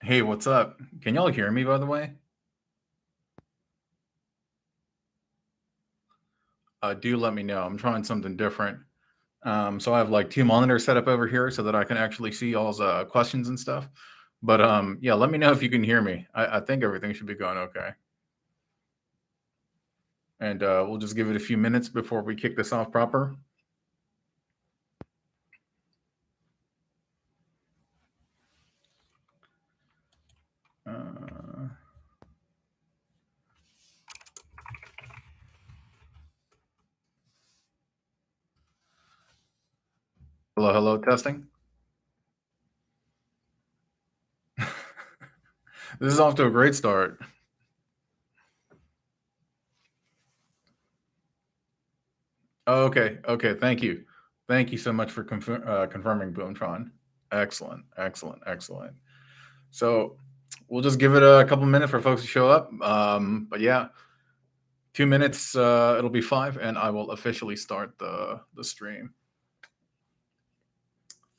Hey, what's up? Can y'all hear me, by the way? Do let me know. I'm trying something different. So I have like two monitors set up over here so that I can actually see y'all's questions and stuff. But yeah, let me know if you can hear me. I think everything should be going okay. And we'll just give it a few minutes before we kick this off proper. Uh, hello, hello, testing. This is off to a great start. Oh, okay, okay. Thank you so much for confirming, Boomtron. Excellent, excellent, excellent. So we'll just give it a couple minutes for folks to show up. But yeah, 2 minutes, it'll be 5, and I will officially start the stream.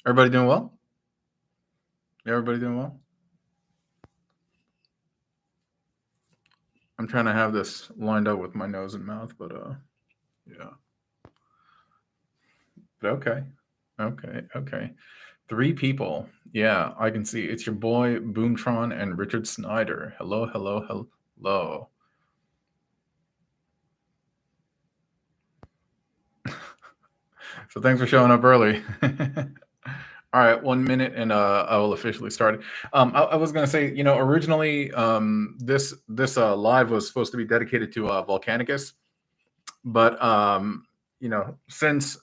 Everybody doing well? Everybody doing well? I'm trying to have this lined up with my nose and mouth, but yeah. But okay, okay. 3 people. Yeah, I can see. It's your boy Boomtron and Richard Snyder. Hello, hello, hello. So thanks for showing up early. All right, 1 minute, and I will officially start it. I was gonna say, originally, this live was supposed to be dedicated to Volcanicus, but since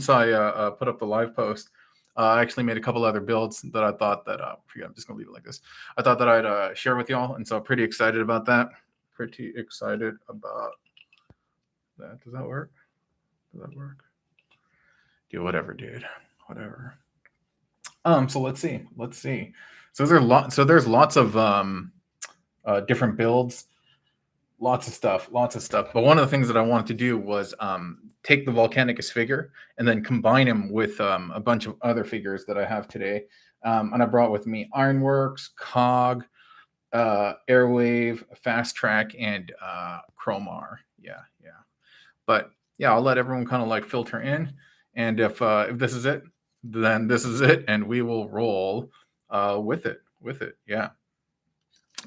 I put up the live post, I actually made a couple other builds that I thought that forget, I'm just gonna leave it like this. I thought that I'd share with y'all, and so I'm pretty excited about that. Pretty excited about that. Does that work? Does that work? Do whatever, dude. Whatever. So let's see. So there's lots of different builds, lots of stuff. But one of the things that I wanted to do was take the Volcanicus figure and then combine him with a bunch of other figures that I have today. And I brought with me Ironworks, Cog, Airwave, Fast Track, and Chromar. Yeah. But yeah, I'll let everyone kind of like filter in, and if this is it, then this is it, and we will roll with it. Yeah.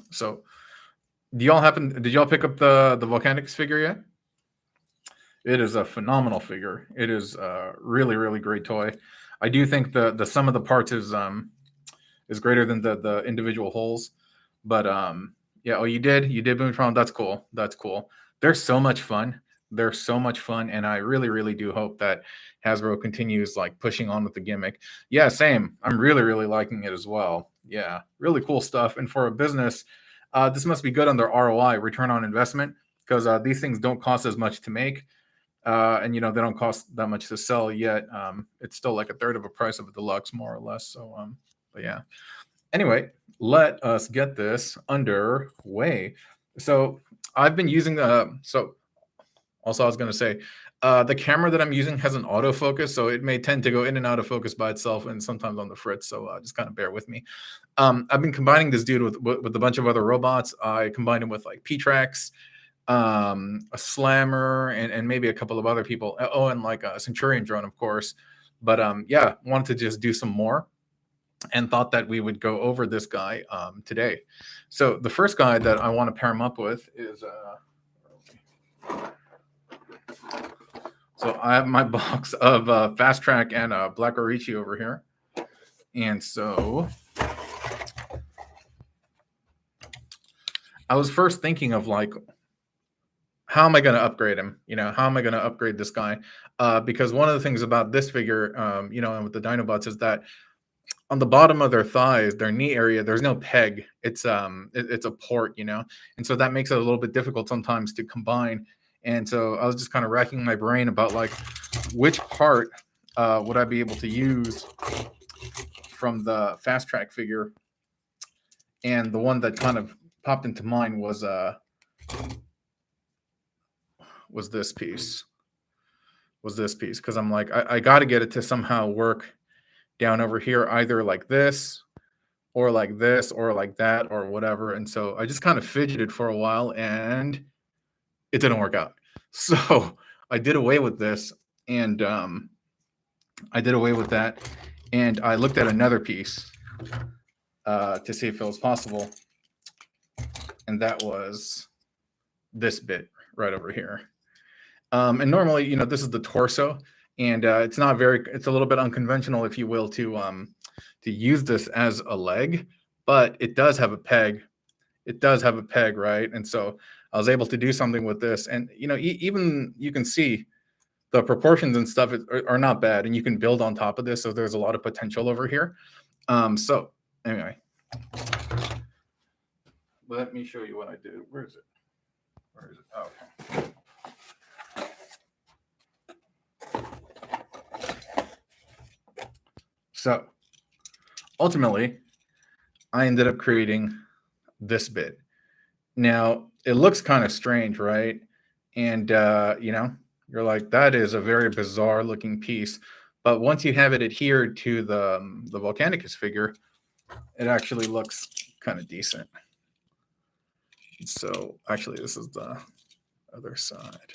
So, did y'all pick up the Volcanicus figure yet? It is a phenomenal figure. It is a really great toy. I do think the sum of the parts is greater than the individual holes. But yeah, oh, you did Boomtron. That's cool. They're so much fun. And I really do hope that Hasbro continues like pushing on with the gimmick. Yeah, same. I'm really liking it as well. Yeah, really cool stuff. And for a business, this must be good on their ROI, return on investment, because these things don't cost as much to make. And they don't cost that much to sell yet. It's still like a third of a price of a deluxe, more or less. So, but yeah. Anyway, let us get this underway. So I've been using also, I was going to say, the camera that I'm using has an autofocus, so it may tend to go in and out of focus by itself and sometimes on the fritz, so just kind of bear with me. I've been combining this dude with a bunch of other robots. I combined him with like P-Trax, a Slammer, and maybe a couple of other people. Oh, and like a Centurion drone, of course. But yeah, wanted to just do some more and thought that we would go over this guy today. So the first guy that I want to pair him up with is... So I have my box of Fast Track and Black Orichi over here. And so I was first thinking of like, how am I going to upgrade him? How am I going to upgrade this guy? Because one of the things about this figure, and with the Dinobots, is that on the bottom of their thighs, their knee area, there's no peg. It's a port, and so that makes it a little bit difficult sometimes to combine. And so I was just kind of racking my brain about like which part would I be able to use from the Fast Track figure, and the one that kind of popped into mind was this piece. Because I'm like, I got to get it to somehow work down over here, either like this or like this, or like that, or whatever. And so I just kind of fidgeted for a while, and it didn't work out. So I did away with this, and I did away with that, and I looked at another piece to see if it was possible, and that was this bit right over here. And normally, you know, this is the torso, and it's not very, it's a little bit unconventional, if you will, to use this as a leg, but it does have a peg. It does have a peg, right? And so I was able to do something with this, and you know, even you can see the proportions and stuff are not bad, and you can build on top of this. So there's a lot of potential over here. So anyway, let me show you what I did. Where is it? Where is it? Oh, okay. So ultimately, I ended up creating this bit. Now, it looks kind of strange, right? And, you know, you're like, that is a very bizarre looking piece. But once you have it adhered to the Volcanicus figure, it actually looks kind of decent. So actually, this is the other side.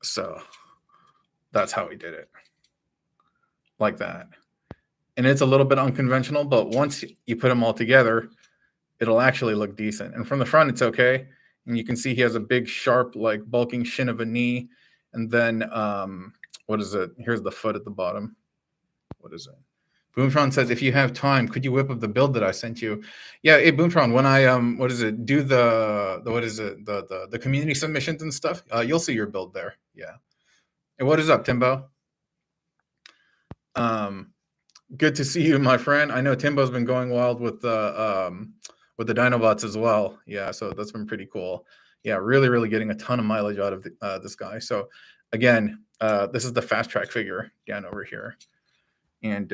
So that's how we did it, like that. And it's a little bit unconventional, but once you put them all together, it'll actually look decent. And from the front, it's okay. And you can see he has a big, sharp, like bulking shin of a knee. And then, what is it? Here's the foot at the bottom. What is it? Boomtron says, if you have time, could you whip up the build that I sent you? Yeah, hey Boomtron, when I what is it? Do the what is it? The community submissions and stuff. You'll see your build there. Yeah. And what is up, Timbo? Good to see you, my friend. I know Timbo's been going wild with the Dinobots as well. Yeah, so that's been pretty cool. Yeah, really getting a ton of mileage out of this guy. So again, this is the fast track figure down over here. And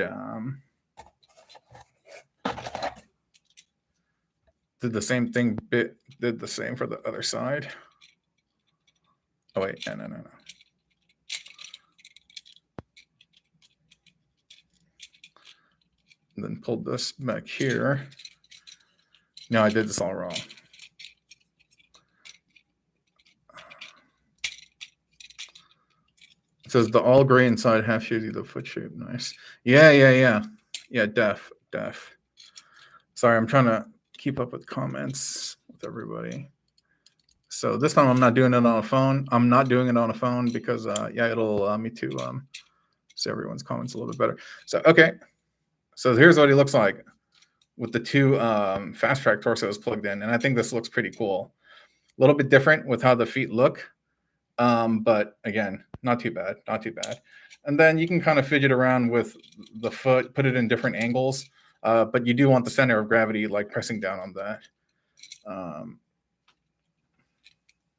did the same thing, did the same for the other side. Oh, wait, no. And then pulled this back here. No, I did this all wrong. It says the all gray inside, half shady, the foot shape. Nice. Yeah, def. Sorry, I'm trying to keep up with comments with everybody. So this time I'm not doing it on a phone. I'm not doing it on a phone because, yeah, it'll allow me to see everyone's comments a little bit better. So, okay. So here's what he looks like with the two fast track torsos plugged in. And I think this looks pretty cool. A little bit different with how the feet look. But again, not too bad. And then you can kind of fidget around with the foot, put it in different angles. But you do want the center of gravity like pressing down on that.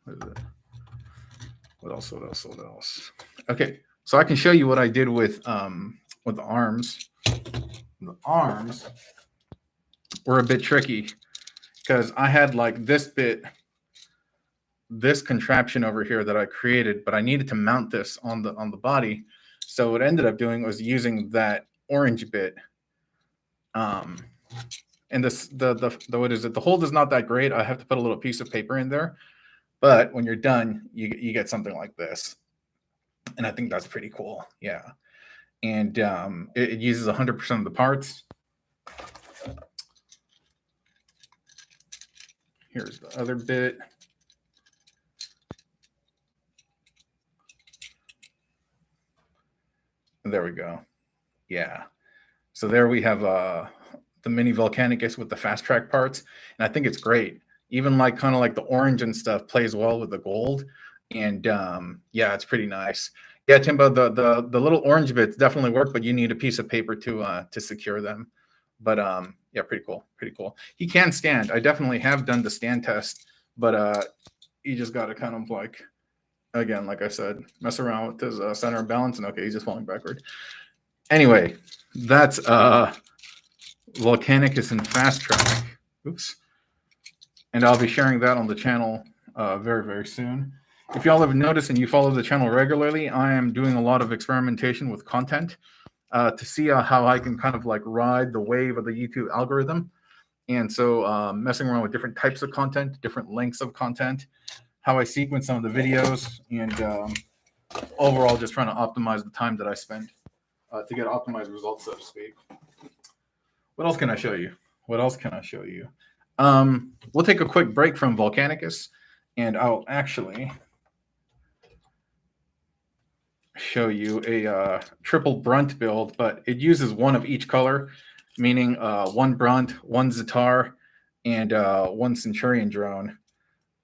What is it? What else? Okay, so I can show you what I did with the arms. The arms were a bit tricky because I had like this contraption over here that I created, but I needed to mount this on the body. So what I ended up doing was using that orange bit. And this what is it? The hold is not that great. I have to put a little piece of paper in there, but when you're done, you get something like this, and I think that's pretty cool. Yeah, and it uses 100% of the parts. Here's the other bit. There we go. Yeah. So there we have the mini Volcanicus with the fast track parts, and I think it's great. Even like kind of like the orange and stuff plays well with the gold, and yeah, it's pretty nice. Yeah, Timbo, the little orange bits definitely work, but you need a piece of paper to secure them. But yeah, pretty cool. He can stand. I definitely have done the stand test, but you just got to kind of like, again, like I said, mess around with his center of balance, and okay, he's just falling backward. Anyway, that's Volcanicus and Fast Track. Oops. And I'll be sharing that on the channel very soon. if y'all have noticed and you follow the channel regularly, I am doing a lot of experimentation with content to see how I can kind of like ride the wave of the YouTube algorithm. And so messing around with different types of content, different lengths of content, how I sequence some of the videos, and overall just trying to optimize the time that I spend to get optimized results, so to speak. What else can I show you? What else can I show you? We'll take a quick break from Volcanicus, and I'll actually show you a triple brunt build, but it uses one of each color, meaning one brunt, one Zatar, and one Centurion drone.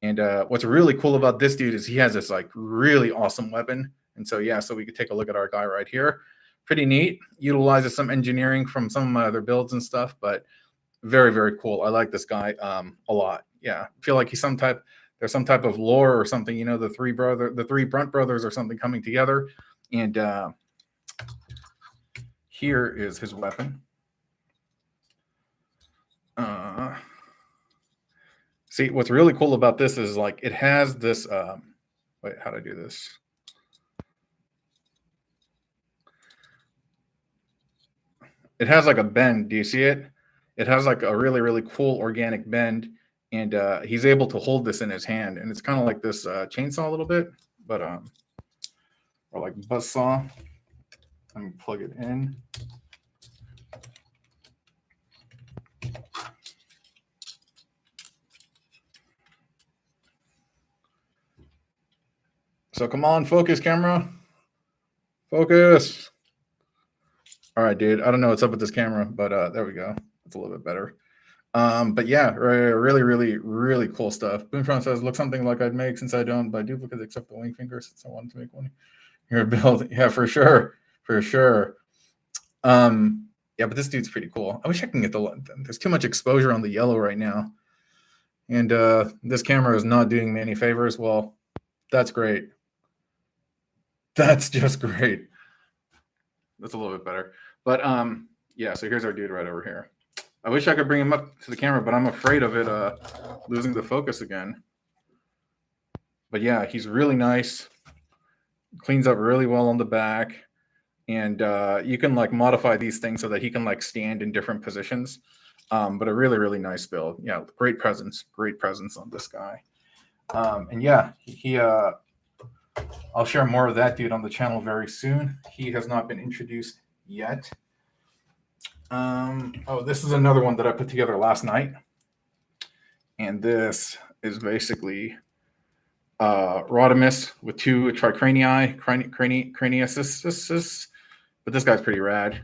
And what's really cool about this dude is he has this like really awesome weapon. And so, yeah, so we could take a look at our guy right here. Pretty neat. Utilizes some engineering from some of my other builds and stuff, but very, very cool. I like this guy a lot. Yeah, I feel like he's there's some type of lore or something, you know, the three Brunt brothers or something coming together. And here is his weapon. See, what's really cool about this is like it has this. Wait, how do I do this? It has like a bend. Do you see it? It has like a really, really cool organic bend, and he's able to hold this in his hand, and it's kind of like this chainsaw a little bit, but or like buzzsaw. Let me plug it in. So come on, focus, camera. Focus. All right, dude. I don't know what's up with this camera, but there we go. It's a little bit better. But yeah, really, really, really cool stuff. Boomtron says, look something like I'd make since I don't buy duplicates except the wing finger since I wanted to make one. Your build. Yeah, for sure. For sure. Yeah, but this dude's pretty cool. I wish I can get there's too much exposure on the yellow right now. And this camera is not doing me any favors. Well, that's great. That's just great. That's a little bit better. But yeah, so here's our dude right over here. I wish I could bring him up to the camera, but I'm afraid of it losing the focus again. But yeah, he's really nice. Cleans up really well on the back. And you can like modify these things so that he can like stand in different positions. But a really, really nice build. Yeah, great presence on this guy. And yeah, I'll share more of that dude on the channel very soon. He has not been introduced yet. Oh, this is another one that I put together last night. And this is basically Rodimus with two tricranii, craniasis. But this guy's pretty rad.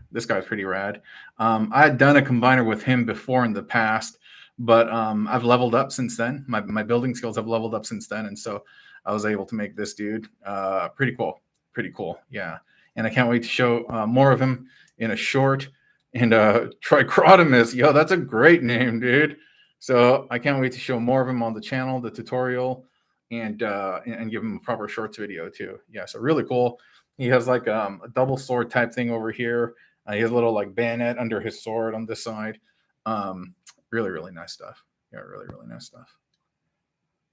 I had done a combiner with him before in the past, but I've leveled up since then. My building skills have leveled up since then, and so I was able to make this dude. Pretty cool. Yeah, and I can't wait to show more of him in a short. And Tricrodimus, yo, that's a great name, dude. So I can't wait to show more of him on the channel, the tutorial, and give him a proper shorts video too. Yeah, so really cool. He has like a double sword type thing over here. He has a little like bayonet under his sword on this side. Really, really nice stuff. Yeah, really, really nice stuff.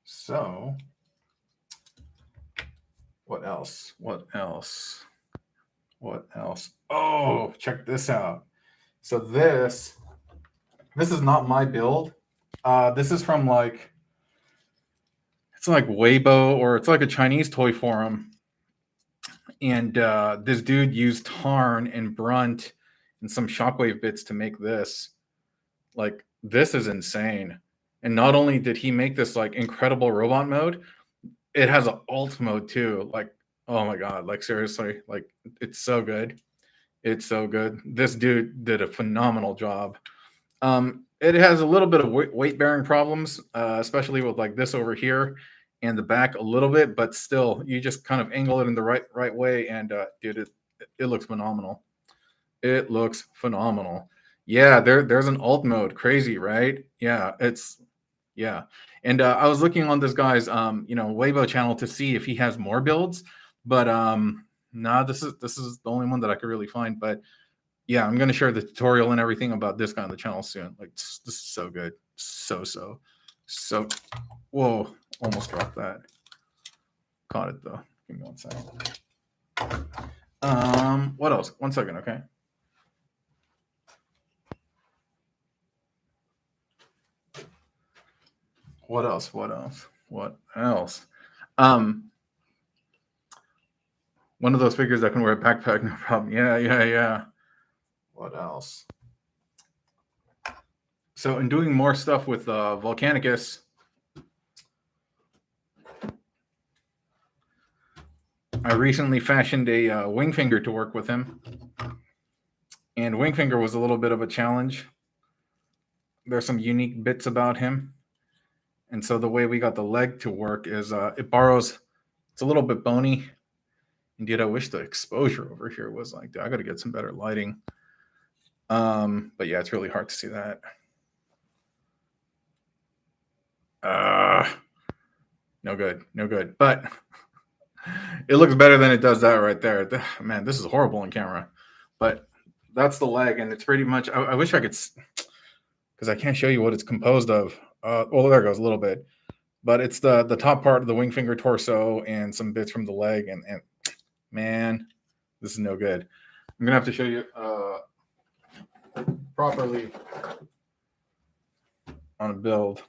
So what else? Oh, check this out. So this is not my build. This is from like, it's like Weibo, or it's like a Chinese toy forum. And this dude used Tarn and Brunt and some shockwave bits to make this. Like, this is insane. And not only did he make this like incredible robot mode, it has an alt mode too. Like, oh my God, like seriously, like it's so good. It's so good. This dude did a phenomenal job. It has a little bit of weight bearing problems, especially with like this over here and the back a little bit, but still, you just kind of angle it in the right way, and dude, it looks phenomenal. It looks phenomenal. Yeah, there's an alt mode. Crazy, right? Yeah, yeah. And I was looking on this guy's Weibo channel to see if he has more builds, but nah, this is the only one that I could really find. But yeah, I'm gonna share the tutorial and everything about this guy on the channel soon. Like, this is so good. So whoa, almost dropped that. Caught it though. Give me 1 second. What else? 1 second, okay. What else? What else? What else? One of those figures that can wear a backpack, no problem. Yeah. What else? So in doing more stuff with Volcanicus, I recently fashioned a wing finger to work with him. And wing finger was a little bit of a challenge. There's some unique bits about him. And so the way we got the leg to work is it borrows, it's a little bit bony. Indeed, I wish the exposure over here was like that. I got to get some better lighting. But yeah, it's really hard to see that. No good. But it looks better than it does that right there. Man, this is horrible on camera. But that's the leg, and it's pretty much, I wish I could, because I can't show you what it's composed of. Well, there goes a little bit. But it's the top part of the wing finger torso and some bits from the leg, and man, this is no good. I'm gonna have to show you properly on a build,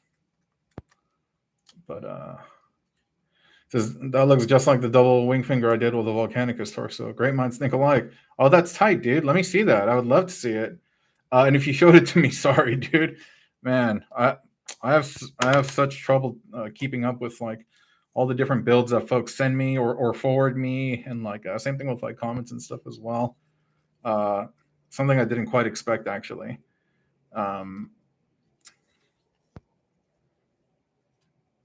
but that looks just like the double wing finger I did with the Volcanicus torso. Great minds think alike. Oh, that's tight, dude. Let me see that. I would love to see it. And if you showed it to me, sorry, dude. Man, I have such trouble keeping up with like all the different builds that folks send me or forward me, and like same thing with like comments and stuff as well. Something I didn't quite expect, actually.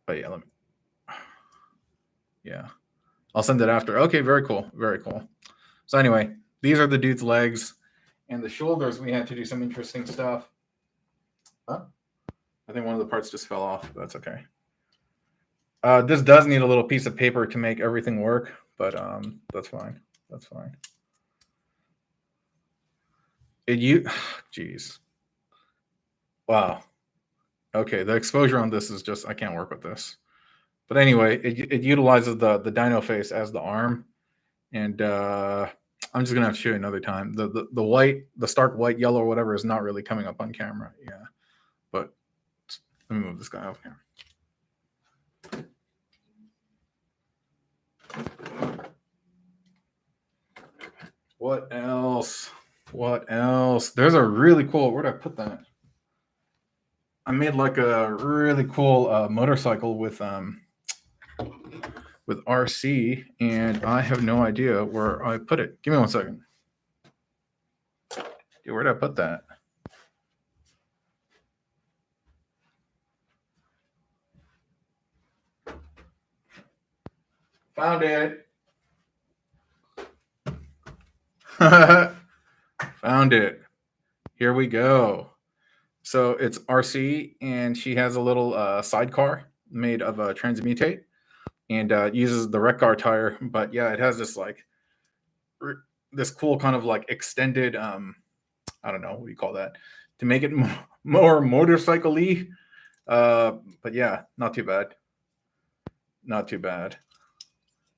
But yeah, I'll send it after. Okay, very cool. So anyway, these are the dude's legs, and the shoulders. We had to do some interesting stuff. Huh? I think one of the parts just fell off. That's okay. This does need a little piece of paper to make everything work, but that's fine. Jeez. Wow. Okay, the exposure on this is just, I can't work with this. But anyway, it utilizes the dino face as the arm, and I'm just gonna have to show you another time. The white, the stark white, yellow, or whatever is not really coming up on camera. Yeah, but let me move this guy off here. What else? There's a really cool, where'd I put that? I made like a really cool motorcycle with RC, and I have no idea where I put it. Give me 1 second. Dude, where did I put that? Found it. Found it. Here we go. So it's RC, and she has a little sidecar made of a transmutate, and uses the Wreck-Gar tire. But yeah, it has this like this cool kind of like extended I don't know what do you call that, to make it more motorcycle-y. But yeah, not too bad.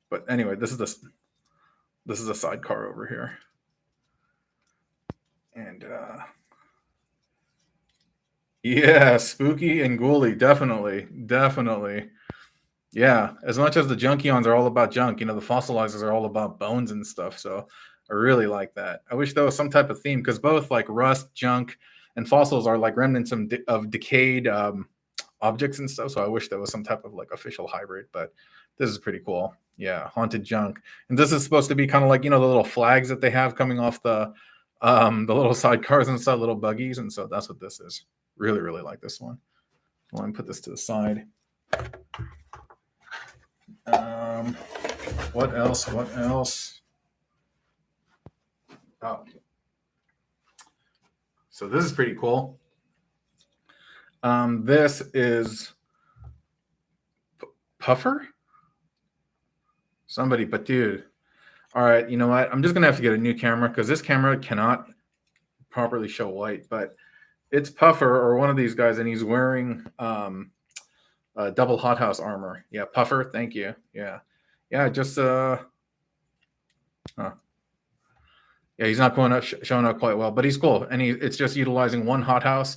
But anyway, this is a sidecar over here, and yeah, spooky and ghouly, definitely. Yeah, as much as the Junkions are all about junk, the fossilizers are all about bones and stuff. So I really like that. I wish there was some type of theme, because both like rust, junk, and fossils are like remnants of decayed objects and stuff. So I wish there was some type of like official hybrid, but this is pretty cool. Yeah, haunted junk. And this is supposed to be kind of like, the little flags that they have coming off the little sidecars and stuff, little buggies. And so that's what this is. Really like this one. I'll put this to the side. What else? Oh. So this is pretty cool. This is Puffer? Somebody, but dude. All right, you know what? I'm just going to have to get a new camera, because this camera cannot properly show white, but it's Puffer, or one of these guys, and he's wearing double hothouse armor. Yeah, Puffer, thank you. Yeah. yeah, just huh. Yeah, he's not showing up quite well, but he's cool, and it's just utilizing one hothouse.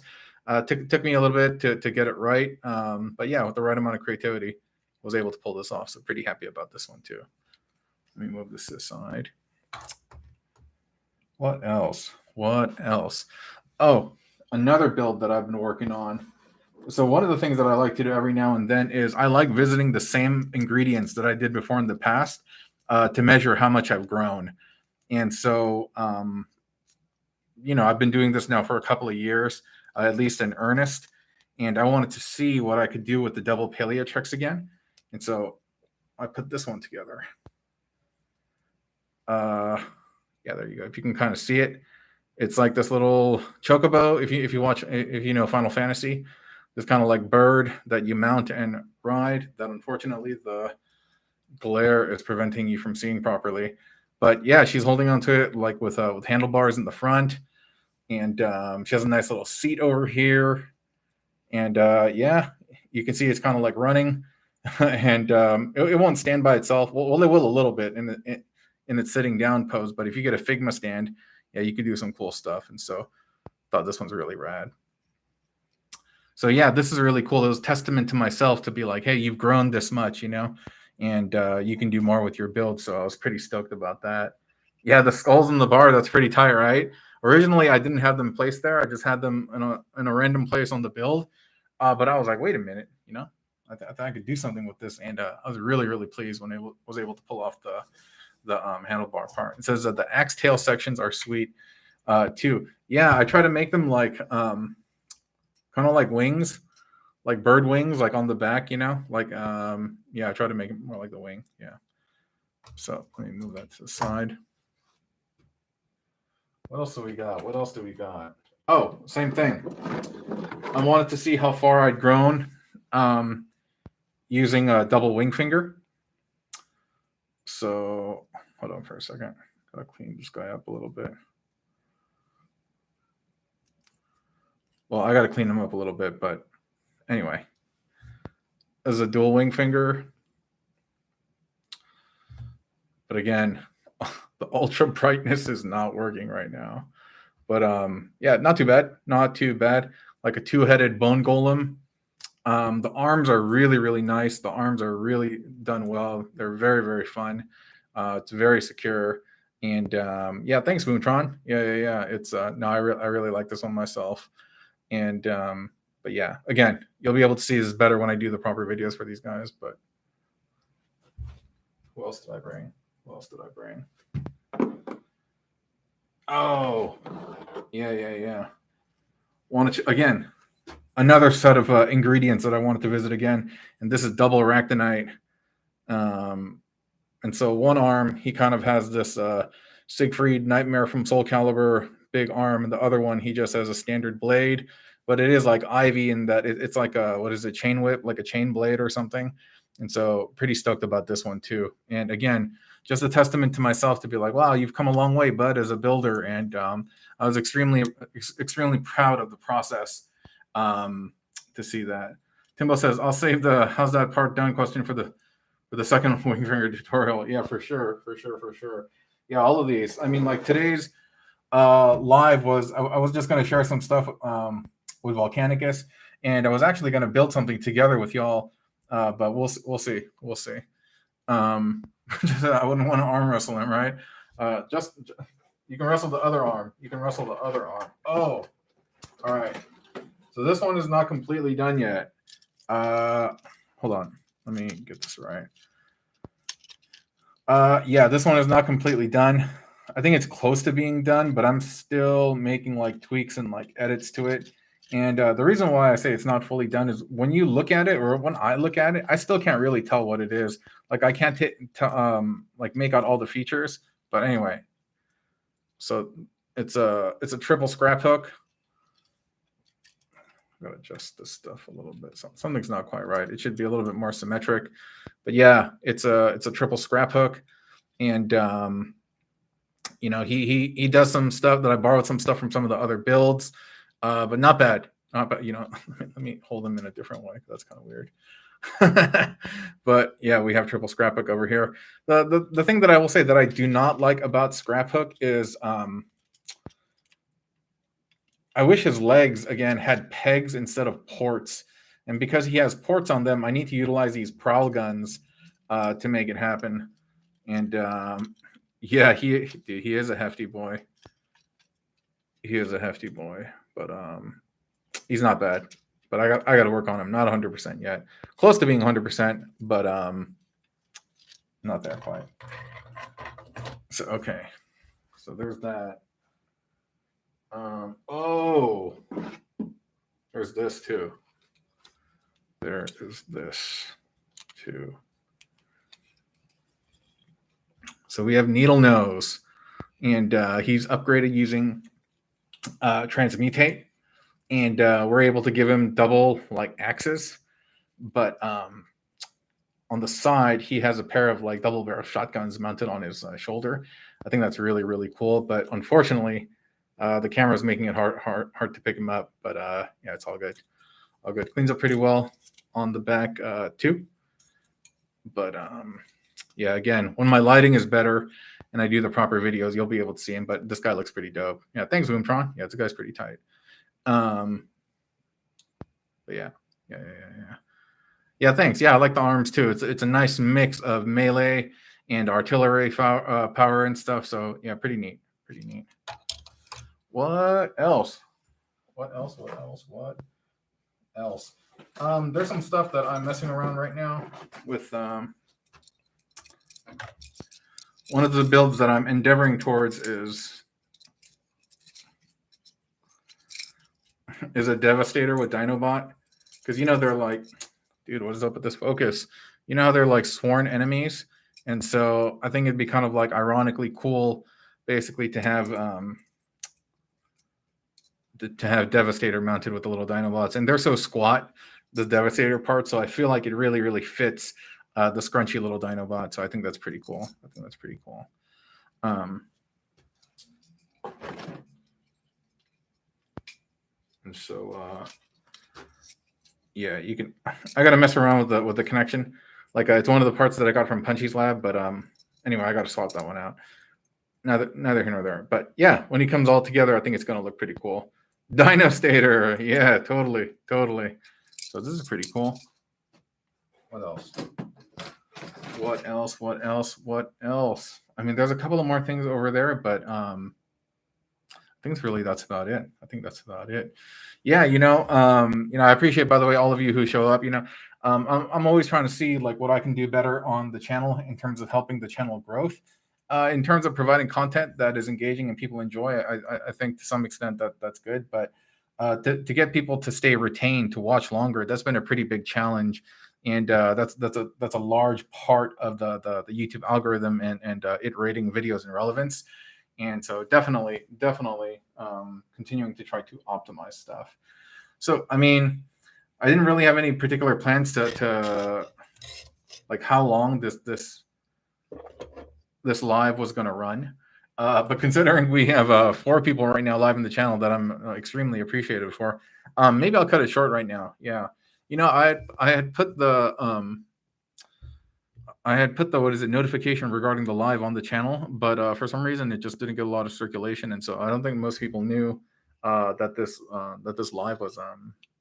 Took me a little bit to get it right, but yeah, with the right amount of creativity, was able to pull this off. So pretty happy about this one too. Let me move this aside. What else? What else? Oh, another build that I've been working on. So one of the things that I like to do every now and then is I like visiting the same ingredients that I did before in the past to measure how much I've grown. And so, I've been doing this now for a couple of years, at least in earnest. And I wanted to see what I could do with the double Paleotrix again. And so I put this one together. Yeah, there you go. If you can kind of see it, it's like this little chocobo. If you know Final Fantasy, this kind of like bird that you mount and ride. That unfortunately the glare is preventing you from seeing properly. But yeah, she's holding onto it like with handlebars in the front, and she has a nice little seat over here. And yeah, you can see it's kind of like running, and it won't stand by itself. Well, it will a little bit in its sitting down pose. But if you get a Figma stand, yeah, you can do some cool stuff. And so, thought this one's really rad. So yeah, this is really cool. It was testament to myself to be like, hey, you've grown this much, and you can do more with your build. So I was pretty stoked about that. Yeah, the skulls in the bar, that's pretty tight, right? Originally, I didn't have them placed there. I just had them in a random place on the build. But I was like, wait a minute, I thought I could do something with this. And I was really, really pleased when I was able to pull off the handlebar part. It says that the axe tail sections are sweet too. Yeah, I try to make them like kind of like wings, like bird wings, like on the back, like yeah, I try to make it more like the wing. Yeah. So let me move that to the side. What else do we got? What else do we got? Oh, same thing. I wanted to see how far I'd grown using a double wing finger. So hold on for a second. Gotta clean this guy up a little bit. Well, I gotta clean him up a little bit, but anyway, as a dual wing finger. But again, the ultra brightness is not working right now. But yeah, not too bad. Not too bad. Like a two-headed bone golem. The arms are really, really nice. The arms are really done well. They're very, very fun. It's very secure. And yeah, thanks, Moontron. Yeah. It's no, I really like this one myself. And but yeah, again, you'll be able to see this better when I do the proper videos for these guys. But who else did I bring? What else did I bring? Oh, yeah. Wanted to, again, another set of ingredients that I wanted to visit again, and this is double Arachnite. And so one arm, he kind of has this Siegfried Nightmare from Soul Calibur big arm, and the other one, he just has a standard blade, but it is like Ivy in that it's like a, what is it, chain whip, like a chain blade or something. And so pretty stoked about this one too. And again, just a testament to myself to be like, wow, you've come a long way, bud, as a builder. And I was extremely proud of the process to see that. Timbo says, I'll save the how's that part done question for the second wing finger tutorial. Yeah, for sure. Yeah, all of these. I mean, like today's live was, I was just going to share some stuff with Volcanicus, and I was actually going to build something together with y'all, but we'll see. I wouldn't want to arm wrestle him, right? Just you can wrestle the other arm. Oh, all right. So this one is not completely done yet. Hold on. Let me get this right. Yeah, this one is not completely done. I think it's close to being done, but I'm still making like tweaks and like edits to it. And the reason why I say it's not fully done is when you look at it, or when I look at it, I still can't really tell what it is. Like I can't like make out all the features. But anyway, so it's a triple scrap hook. I'm gonna adjust this stuff a little bit. Something's not quite right. It should be a little bit more symmetric. But yeah, it's a triple scrap hook, and he does some stuff that I borrowed some stuff from some of the other builds. But not bad. Let me hold them in a different way. That's kind of weird. But yeah, we have triple scrapbook over here. The thing that I will say that I do not like about scrapbook is I wish his legs again had pegs instead of ports. And because he has ports on them, I need to utilize these prowl guns to make it happen. And yeah, he is a hefty boy. He is a hefty boy, but he's not bad. But I got to work on him. Not 100% yet. Close to being 100%, but not there quite. So okay, so there's that. Oh, there's this too. There is this too. So we have Needlenose, and he's upgraded using transmutate, and we're able to give him double like axes, but on the side he has a pair of like double barrel shotguns mounted on his shoulder. I think that's really really cool, but unfortunately the camera is making it hard to pick him up. But yeah, it's all good. All good. Cleans up pretty well on the back too. But yeah, again, when my lighting is better and I do the proper videos, you'll be able to see him. But this guy looks pretty dope. Yeah, thanks, Boomtron. Yeah, this guy's pretty tight. But yeah. Yeah, thanks. Yeah, I like the arms too. It's a nice mix of melee and artillery power and stuff. So yeah, pretty neat. Pretty neat. What else? What else? There's some stuff that I'm messing around right now with. One of the builds that I'm endeavoring towards is a Devastator with Dinobot, because you know they're like, dude, what is up with this focus? You know how they're like sworn enemies, and so I think it'd be kind of like ironically cool, basically, to have Devastator mounted with the little Dinobots, and they're so squat, the Devastator part. So I feel like it really really fits the scrunchy little Dinobot. So I think that's pretty cool. And so yeah, you can. I gotta mess around with the connection. Like it's one of the parts that I got from Punchy's lab, but anyway, I gotta swap that one out. Neither here nor there. But yeah, when he comes all together, I think it's gonna look pretty cool. Dinostator, yeah, totally. So this is pretty cool. What else? I mean, there's a couple of more things over there, but I think really that's about it. Yeah, I appreciate, by the way, all of you who show up. I'm always trying to see like what I can do better on the channel in terms of helping the channel growth. In terms of providing content that is engaging and people enjoy, I think to some extent that's good. But to get people to stay retained, to watch longer, that's been a pretty big challenge. And that's a large part of the YouTube algorithm and it rating videos and relevance. And so definitely continuing to try to optimize stuff. So I mean, I didn't really have any particular plans to like how long this live was going to run. But considering we have 4 people right now live in the channel that I'm extremely appreciative for, maybe I'll cut it short right now. Yeah, I had put the notification regarding the live on the channel, but for some reason it just didn't get a lot of circulation, and so I don't think most people knew that this live was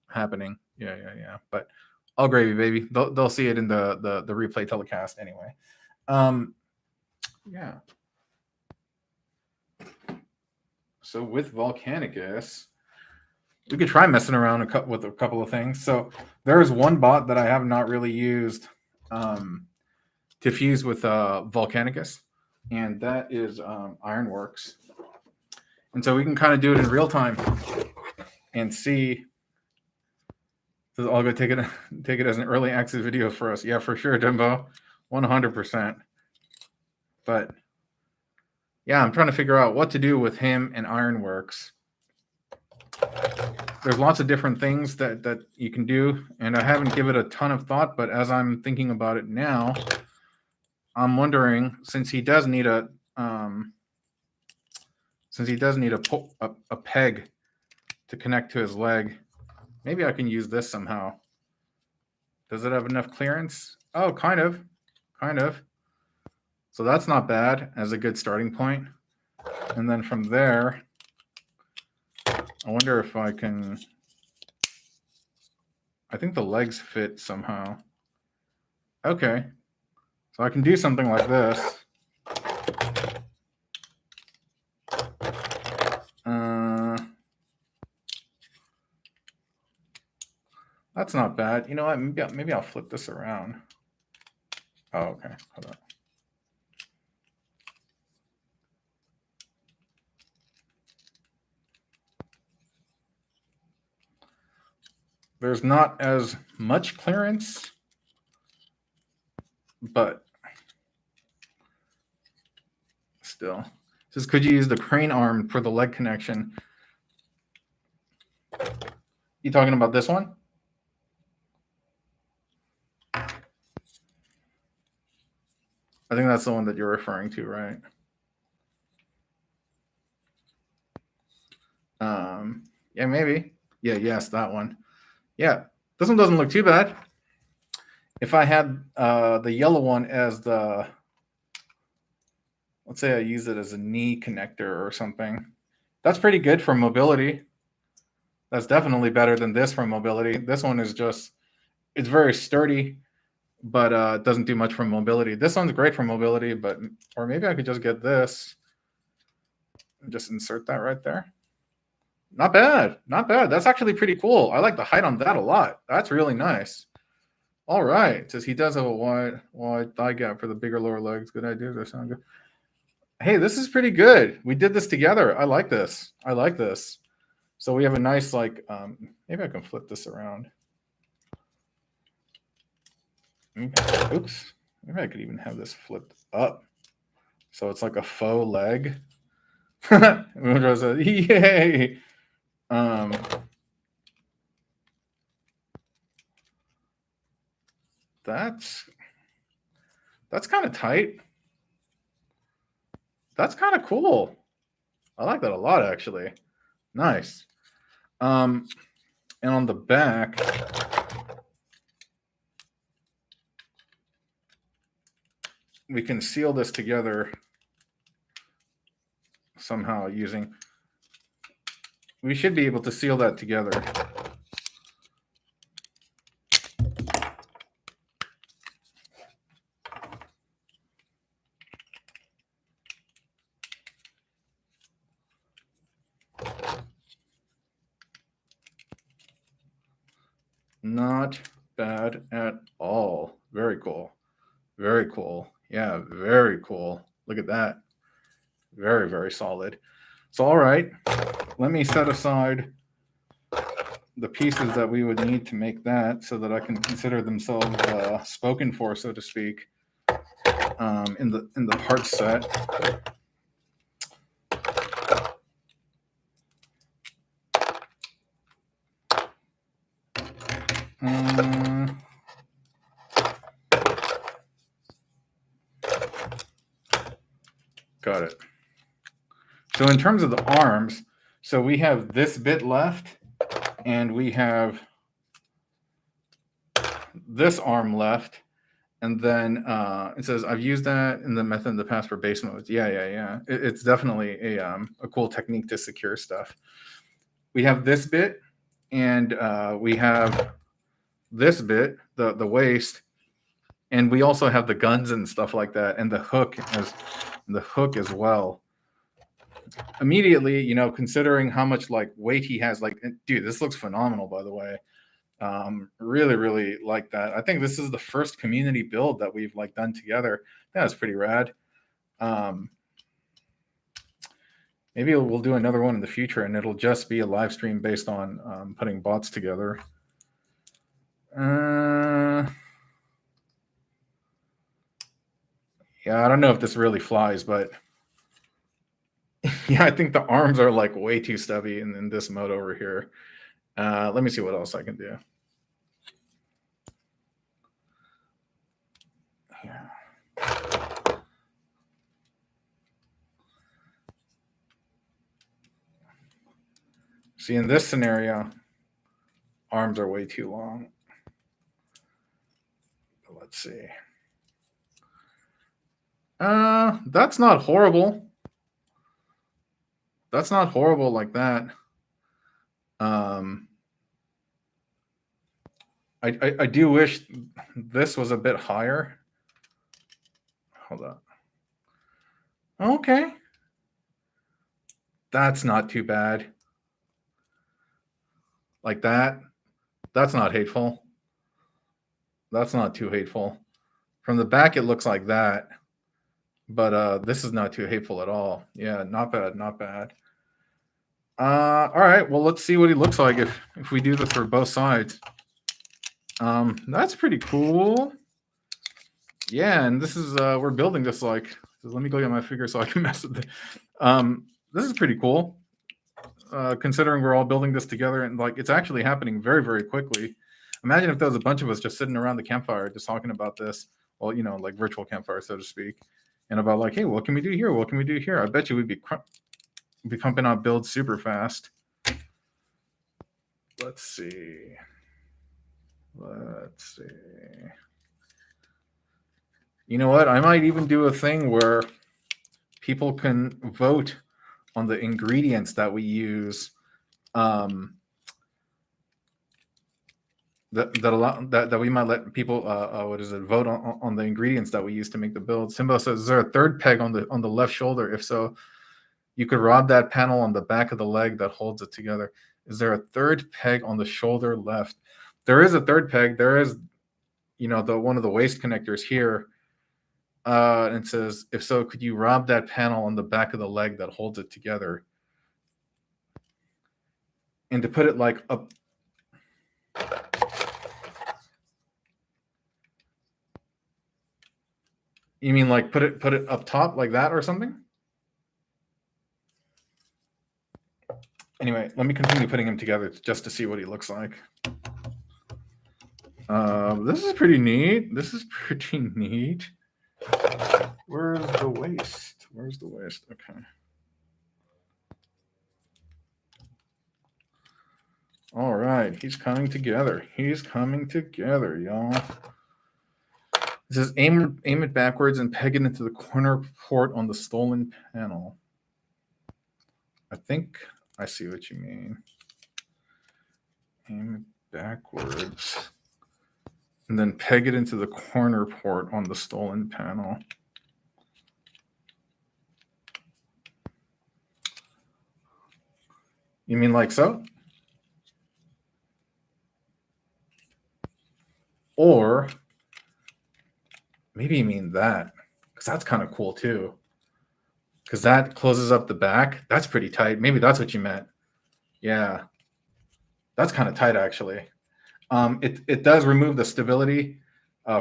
happening. Yeah. But all gravy, baby. They'll see it in the replay telecast anyway. Yeah. So with Volcanicus, we could try messing around with a couple of things. So there's one bot that I have not really used to fuse with Volcanicus, and that is Ironworks. And so we can kind of do it in real time and see. This is all good. Take it as an early access video for us. Yeah, for sure, Dumbo, 100%. But yeah, I'm trying to figure out what to do with him and Ironworks. There's lots of different things that you can do, and I haven't given it a ton of thought. But as I'm thinking about it now, I'm wondering, since he does need a peg to connect to his leg, maybe I can use this somehow Does it have enough clearance? Oh, kind of. So that's not bad as a good starting point. And then from there, I wonder if I can, I think the legs fit somehow. Okay. So I can do something like this. That's not bad. You know what? Maybe I'll flip this around. Oh, okay. Hold on. There's not as much clearance, but still. It says, could you use the crane arm for the leg connection? You talking about this one? I think that's the one that you're referring to, right? Yeah, maybe. Yeah, yes, that one. Yeah, this one doesn't look too bad. If I had the yellow one as the, let's say I use it as a knee connector or something, that's pretty good for mobility. That's definitely better than this for mobility. This one is just, it's very sturdy, but it doesn't do much for mobility. This one's great for mobility, but, or maybe I could just get this and just insert that right there. Not bad. That's actually pretty cool. I like the height on that a lot. That's really nice. All right. It says he does have a wide thigh gap for the bigger lower legs. Good idea. That sound good. Hey, this is pretty good. We did this together. I like this. So we have a nice, like, maybe I can flip this around. Oops. Maybe I could even have this flipped up. So it's like a faux leg. Yay. That's kind of tight. That's kind of cool. I like that a lot, actually. Nice. And on the back, we can seal this together somehow using, we should be able to seal that together. Not bad at all. Very cool. Yeah, very cool. Look at that. Very, very solid. So, all right, let me set aside the pieces that we would need to make that so that I can consider themselves spoken for, so to speak, in the parts set. Got it. So in terms of the arms, so we have this bit left, and we have this arm left, and then it says, I've used that in the method in the past for base modes. Yeah. It's definitely a cool technique to secure stuff. We have this bit, and we have this bit, the waist, and we also have the guns and stuff like that, and the hook as well. Immediately, you know, considering how much like weight he has, like, dude, this looks phenomenal, by the way. Really, really like that. I think this is the first community build that we've like done together. That's pretty rad. Maybe we'll do another one in the future, and it'll just be a live stream based on putting bots together. Yeah, I don't know if this really flies, but yeah, I think the arms are like way too stubby in this mode over here. Let me see what else I can do. Yeah. See, in this scenario, arms are way too long. Let's see. That's not horrible. That's not horrible like that. I do wish this was a bit higher. Hold on. Okay. That's not too bad. Like that. That's not hateful. That's not too hateful. From the back, it looks like that. But this is not too hateful at all. Yeah, not bad, not bad. All right, well, let's see what he looks like if we do this for both sides. That's pretty cool. Yeah, and this is we're building this like. Let me go get my figure so I can mess with it. This is pretty cool. Considering we're all building this together and like it's actually happening very, very quickly. Imagine if there was a bunch of us just sitting around the campfire just talking about this. Well, you know, like virtual campfire, so to speak, and about like, hey, what can we do here? What can we do here? I bet you we'd be pumping out builds super fast. Let's see. Let's see. You know what? I might even do a thing where people can vote on the ingredients that we use. That we might let people vote on the ingredients that we use to make the build. Simbo says, is there a third peg on the left shoulder? If so, you could rob that panel on the back of the leg that holds it together. Is there a third peg on the shoulder left? There is a third peg. There is, you know, one of the waist connectors here. And it says, if so, could you rob that panel on the back of the leg that holds it together? And to put it like up. You mean like put it up top like that or something? Anyway, let me continue putting him together just to see what he looks like. This is pretty neat. This is pretty neat. Where's the waist? Where's the waist? Okay. All right, he's coming together. He's coming together, y'all. It says aim it backwards and peg it into the corner port on the stolen panel. I think I see what you mean. Aim it backwards and then peg it into the corner port on the stolen panel. You mean like so? Or maybe you mean that, because that's kind of cool too. Because that closes up the back. That's pretty tight. Maybe that's what you meant. Yeah. That's kind of tight, actually. It does remove the stability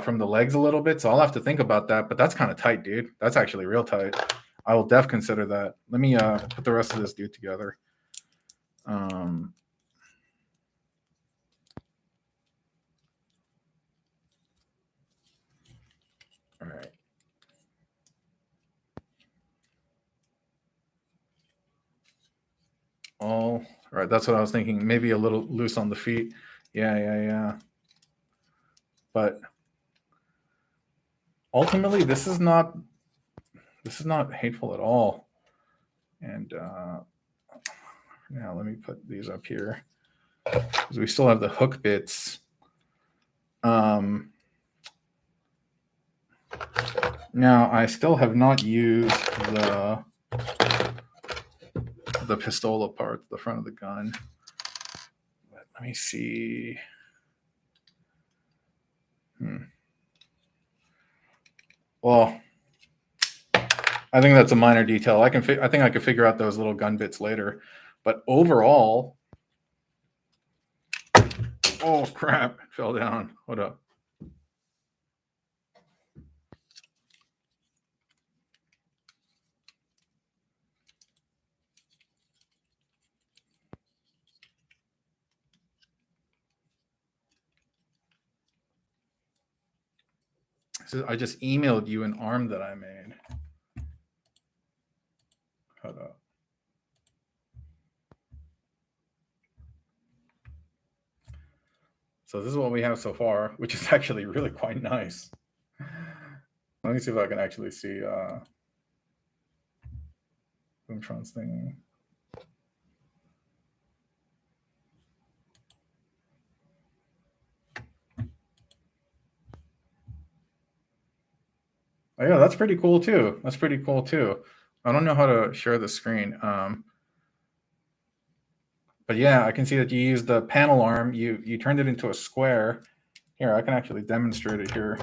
from the legs a little bit, so I'll have to think about that. But that's kind of tight, dude. That's actually real tight. I will def consider that. Let me put the rest of this dude together. All right. All right. That's what I was thinking. Maybe a little loose on the feet. Yeah. But ultimately, this is not hateful at all. And now let me put these up here because we still have the hook bits. Now I still have not used the pistola part, the front of the gun. But let me see. Well, I think that's a minor detail. I think I could figure out those little gun bits later. But overall, oh crap, it fell down. What up? So I just emailed you an arm that I made. Hold up. So this is what we have so far, which is actually really quite nice. Let me see if I can actually see Boomtron's thing. Oh yeah, that's pretty cool too. That's pretty cool too. I don't know how to share the screen. But yeah, I can see that you used the panel arm. You turned it into a square. Here, I can actually demonstrate it here.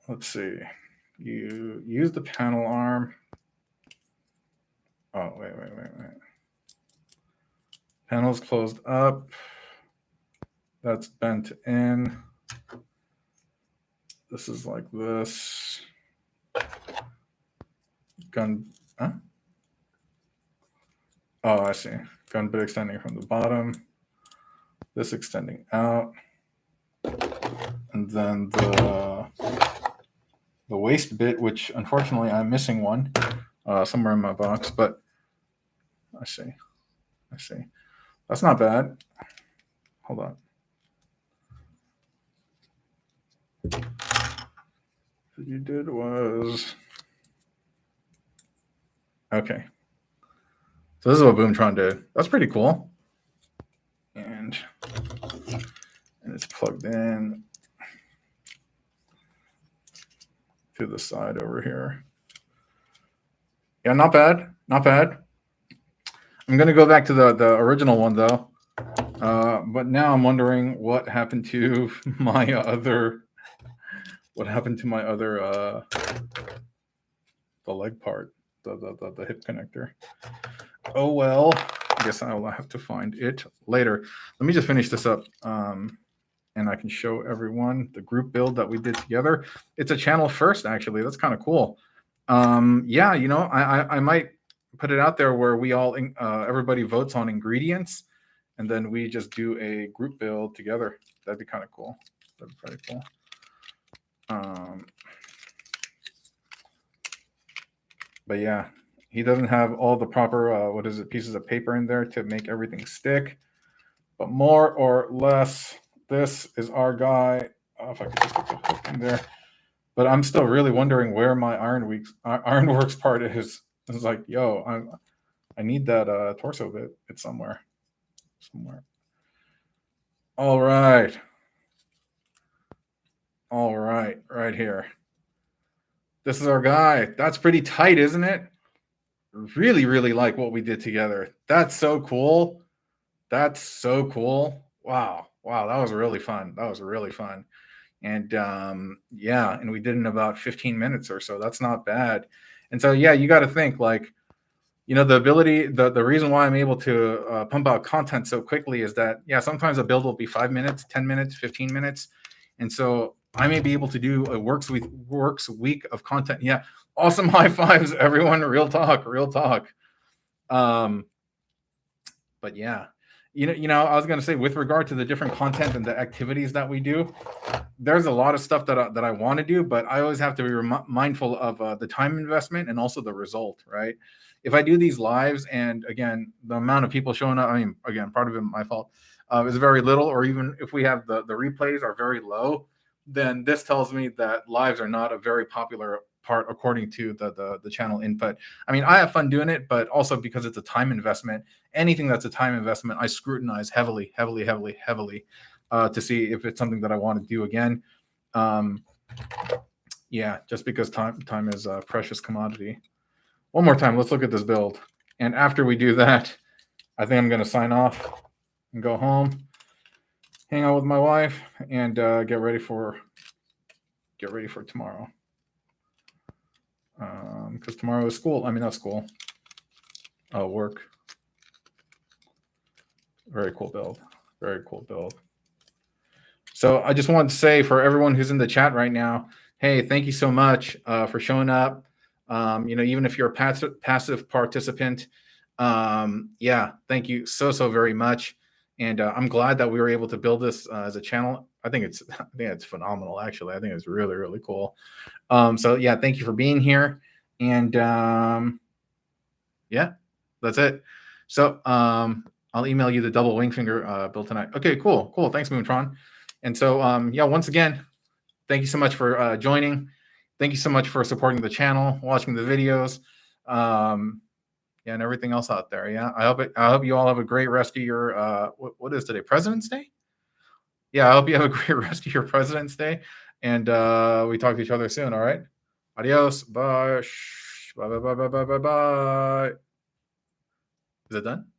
Let's see. You use the panel arm. Oh, wait. Panel's closed up. That's bent in. This is like this. Gun, huh? Oh, I see. Gun bit extending from the bottom. This extending out. And then the waist bit, which unfortunately I'm missing one somewhere in my box, but I see. That's not bad. Hold on. What you did was, okay. So this is what Boomtron did. That's pretty cool. And it's plugged in to the side over here. Yeah, not bad. I'm going to go back to the original one though. But now I'm wondering what happened to my other, the leg part, the hip connector. Oh well, I guess I'll have to find it later. Let me just finish this up, and I can show everyone the group build that we did together. It's a channel first, actually. That's kind of cool. Yeah, you know, I might put it out there where we all everybody votes on ingredients, and then we just do a group build together. That'd be kind of cool. That'd be pretty cool. But yeah, he doesn't have all the proper pieces of paper in there to make everything stick. But more or less, this is our guy. If I could just get the hook in there. But I'm still really wondering where my Ironworks part is. It's like, yo, I need that torso bit. It's somewhere. All right, right here. This is our guy. That's pretty tight, isn't it? Really like what we did together. That's so cool. Wow, that was really fun. And yeah, and we did in about 15 minutes or so. That's not bad. And so yeah, you got to think, like, you know, the ability, the reason why I'm able to pump out content so quickly is that, yeah, sometimes a build will be 5 minutes, 10 minutes, 15 minutes. And so I may be able to do a works week of content. Yeah. Awesome. High fives, everyone. Real talk. But yeah, you know, I was going to say, with regard to the different content and the activities that we do, there's a lot of stuff that I want to do, but I always have to be mindful of the time investment and also the result, right? If I do these lives, and again, the amount of people showing up, I mean, again, part of it my fault, is very little, or even if we have the replays are very low, then this tells me that lives are not a very popular part according to the channel input. I mean, I have fun doing it, but also because it's a time investment. Anything that's a time investment, I scrutinize heavily to see if it's something that I want to do again. Yeah, just because time is a precious commodity. One more time, let's look at this build. And after we do that, I think I'm going to sign off and go home, hang out with my wife, and get ready for tomorrow. Because tomorrow is school. I mean, not school. Work. Very cool build. So I just wanted to say, for everyone who's in the chat right now, hey, thank you so much for showing up. You know, even if you're a passive participant, yeah, thank you so very much. And I'm glad that we were able to build this as a channel. I think it's phenomenal, actually. I think it's really cool. So yeah, thank you for being here. And yeah, that's it. So I'll email you the double wing finger build tonight. Okay, cool. Thanks, Moontron. And so, yeah, once again, thank you so much for joining. Thank you so much for supporting the channel, watching the videos, yeah, and everything else out there. Yeah, I hope you all have a great rest of your what is today? President's Day? Yeah, I hope you have a great rest of your President's Day, and we talk to each other soon. All right, adios, bye, bye, bye, bye, bye, bye, bye. Is it done?